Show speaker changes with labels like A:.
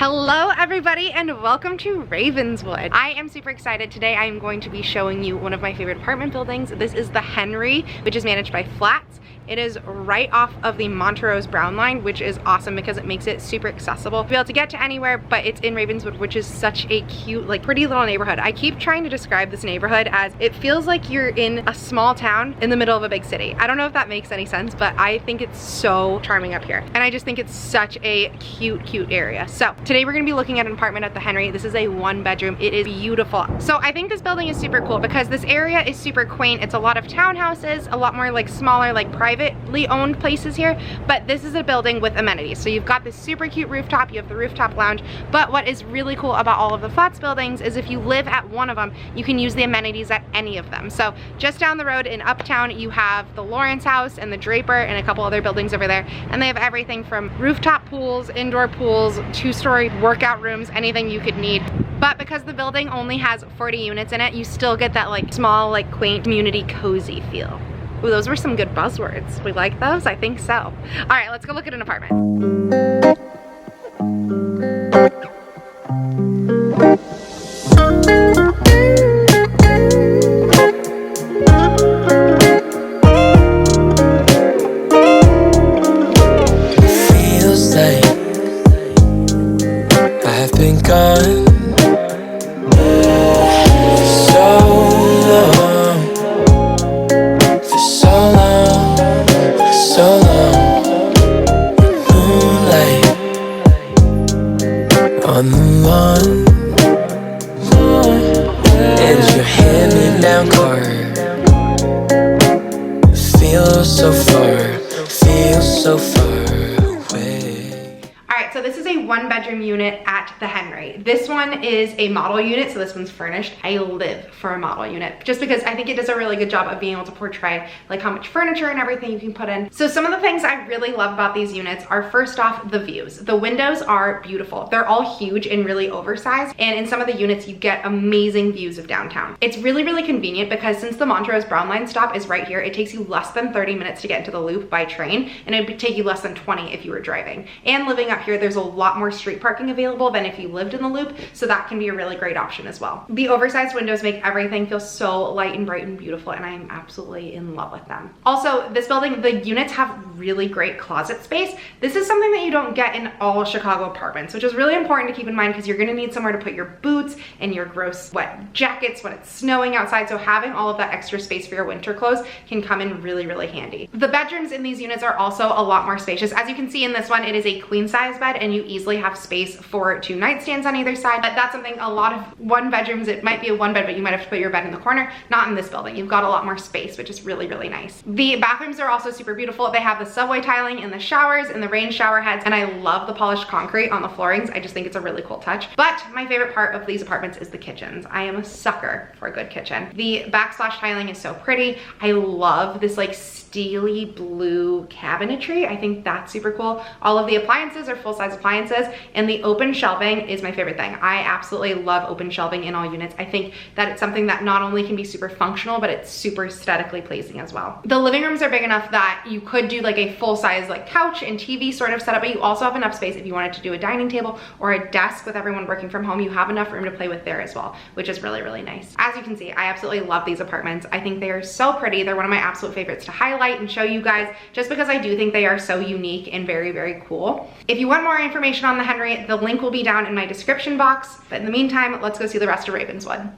A: Hello everybody and welcome to Ravenswood. I am super excited. Today I am going to be showing you one of my favorite apartment buildings. This is the Henry, which is managed by FLATS. It is right off of the Montrose Brown line, which is awesome because it makes it super accessible to be able to get to anywhere, but it's in Ravenswood, which is such a cute, like pretty little neighborhood. I keep trying to describe this neighborhood as it feels like you're in a small town in the middle of a big city. I don't know if that makes any sense, but I think it's so charming up here. And I just think it's such a cute area. So today we're gonna be looking at an apartment at the Henry. This is a 1-bedroom. It is beautiful. So I think this building is super cool because this area is super quaint. It's a lot of townhouses, a lot more like smaller, like privately owned places here, but this is a building with amenities. So you've got this super cute rooftop, you have the rooftop lounge, but what is really cool about all of the FLATS buildings is if you live at one of them, you can use the amenities at any of them. So just down the road in Uptown, you have the Lawrence House and the Draper and a couple other buildings over there, and they have everything from rooftop pools, indoor pools, 2-story workout rooms, anything you could need. But because the building only has 40 units in it, you still get that like small, like quaint, community cozy feel. Ooh, those were some good buzzwords. We like those? I think so. All right, let's go look at an apartment.
B: Feels like I have been gone so long, moonlight on the lawn, and your hand-me-down car feels so far away.
A: Alright, so this is a 1-bedroom unit at the Henry. This one is a model unit, so this one's furnished. I live for a model unit just because I think it does a really good job of being able to portray like how much furniture and everything you can put in. So some of the things I really love about these units are, first off, the views. The windows are beautiful. They're all huge and really oversized, and in some of the units you get amazing views of downtown. It's really convenient because since the Montrose Brown line stop is right here, it takes you less than 30 minutes to get into the loop by train, and it would take you less than 20 if you were driving. And living up here, there's a lot more street parking available than if you lived in the loop, so that can be a really great option as well. The oversized windows make everything feel so light and bright and beautiful, and I'm absolutely in love with them. Also, this building, the units have really great closet space. This is something that you don't get in all Chicago apartments, which is really important to keep in mind because you're gonna need somewhere to put your boots and your gross wet jackets when it's snowing outside, so having all of that extra space for your winter clothes can come in really handy. The bedrooms in these units are also a lot more spacious. As you can see in this one, it is a queen size bed, and you easily have space for 2 nightstands on either side, but that's something a lot of 1-bedrooms, it might be a 1-bed, but you might have to put your bed in the corner. Not in this building. You've got a lot more space, which is really nice. The bathrooms are also super beautiful. They have the subway tiling in the showers and the rain shower heads, and I love the polished concrete on the floorings. I just think it's a really cool touch. But my favorite part of these apartments is the kitchens. I am a sucker for a good kitchen. The backsplash tiling is so pretty. I love this like steely blue cabinetry. I think that's super cool. All of the appliances are full-size appliances, and the open shelving is my favorite thing. I absolutely love open shelving in all units. I think that it's something that not only can be super functional, but it's super aesthetically pleasing as well. The living rooms are big enough that you could do like a full-size like couch and TV sort of setup, but you also have enough space if you wanted to do a dining table or a desk with everyone working from home. You have enough room to play with there as well, which is really nice. As you can see, I absolutely love these apartments. I think they are so pretty. They're one of my absolute favorites to highlight and show you guys just because I do think they are so unique and very cool. If you want more information on the Henry, the link will be down in my description box. But in the meantime, let's go see the rest of Ravenswood.